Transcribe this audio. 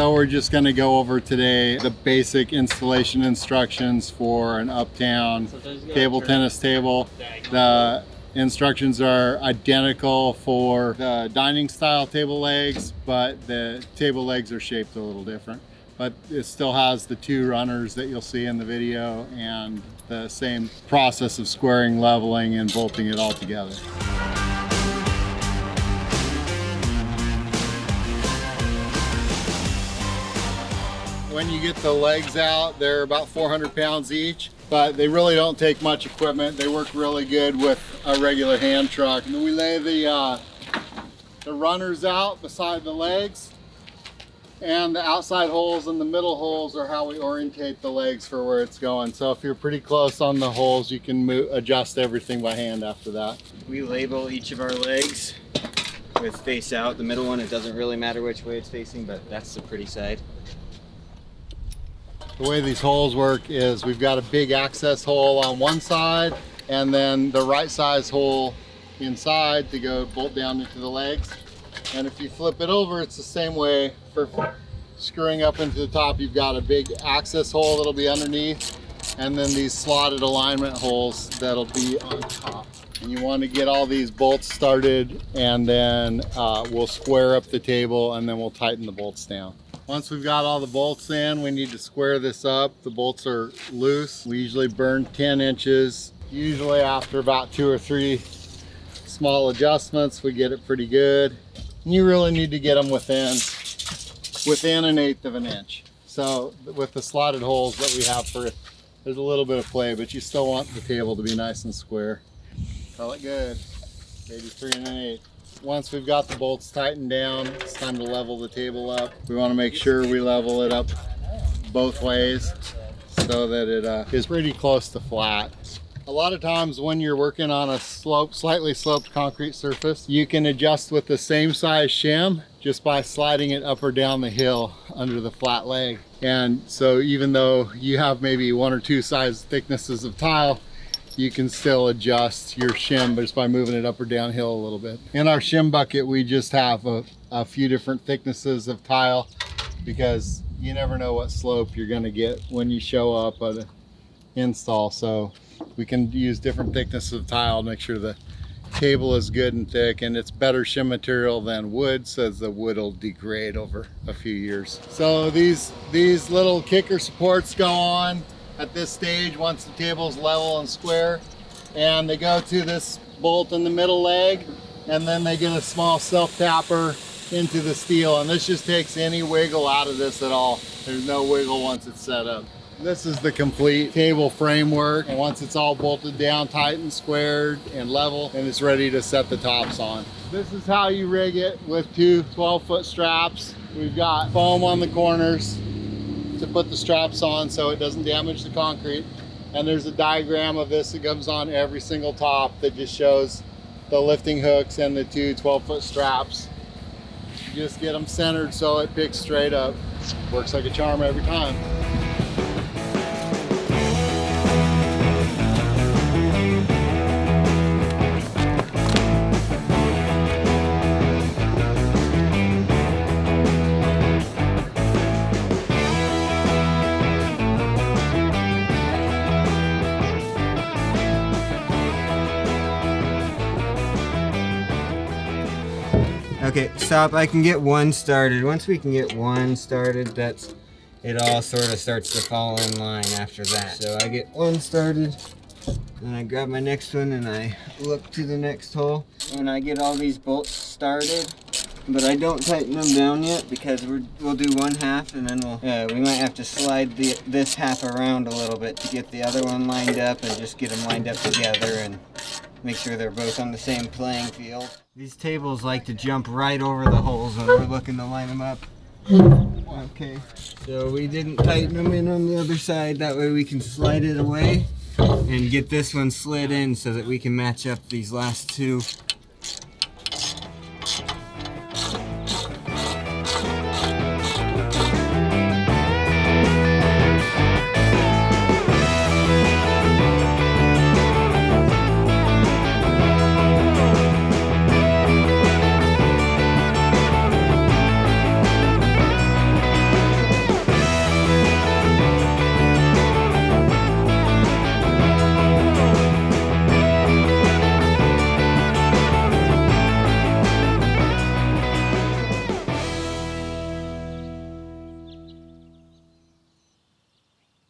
So we're just going to go over today the basic installation instructions for an Uptown table tennis table. The instructions are identical for the dining style table legs, but the table legs are shaped a little different. But it still has the two runners that you'll see in the video and the same process of squaring, leveling, and bolting it all together. When you get the legs out, they're about 400 pounds each, but they really don't take much equipment. They work really good with a regular hand truck. And then we lay the runners out beside the legs, and the outside holes and the middle holes are how we orientate the legs for where it's going. So if you're pretty close on the holes, you can adjust everything by hand after that. We label each of our legs with face out. The middle one, it doesn't really matter which way it's facing, but that's the pretty side. The way these holes work is we've got a big access hole on one side and then the right size hole inside to go bolt down into the legs. And if you flip it over, it's the same way for screwing up into the top. You've got a big access hole that'll be underneath, and then these slotted alignment holes that'll be on top. And you want to get all these bolts started, and then we'll square up the table, and then we'll tighten the bolts down. Once we've got all the bolts in, we need to square this up. The bolts are loose. We usually burn 10 inches. Usually after about 2 or 3 small adjustments, we get it pretty good. And you really need to get them within 1/8 of an inch. So with the slotted holes that we have there's a little bit of play, but you still want the table to be nice and square. Call it good, maybe 3 1/8. Once we've got the bolts tightened down, it's time to level the table up. We want to make sure we level it up both ways so that it is pretty close to flat. A lot of times when you're working on a slightly sloped concrete surface, you can adjust with the same size shim just by sliding it up or down the hill under the flat leg. And so even though you have maybe 1 or 2 size thicknesses of tile, you can still adjust your shim just by moving it up or downhill a little bit. In our shim bucket, we just have a few different thicknesses of tile because you never know what slope you're gonna get when you show up at an install. So we can use different thicknesses of tile to make sure the table is good and thick, and it's better shim material than wood, so the wood will degrade over a few years. So these little kicker supports go on at this stage once the table's level and square, and they go to this bolt in the middle leg, and then they get a small self-tapper into the steel, and this just takes any wiggle out of this at all. There's no wiggle once it's set up. This is the complete table framework, and once it's all bolted down tight and squared and level, and it's ready to set the tops on. This is how you rig it with 2 12-foot straps. We've got foam on the corners to put the straps on so it doesn't damage the concrete, and there's a diagram of this that comes on every single top that just shows the lifting hooks and the 2 12-foot straps. You just get them centered so it picks straight up. Works like a charm every time. Okay, stop. I can get one started. Once we can get one started, it all sort of starts to fall in line after that. So I get one started, then I grab my next one and I look to the next hole. And I get all these bolts started, but I don't tighten them down yet because we'll do one half, and then we might have to slide this half around a little bit to get the other one lined up and just get them lined up together and make sure they're both on the same playing field. These tables like to jump right over the holes when we're looking to line them up. Okay, so we didn't tighten them in on the other side. That way we can slide it away and get this one slid in so that we can match up these last 2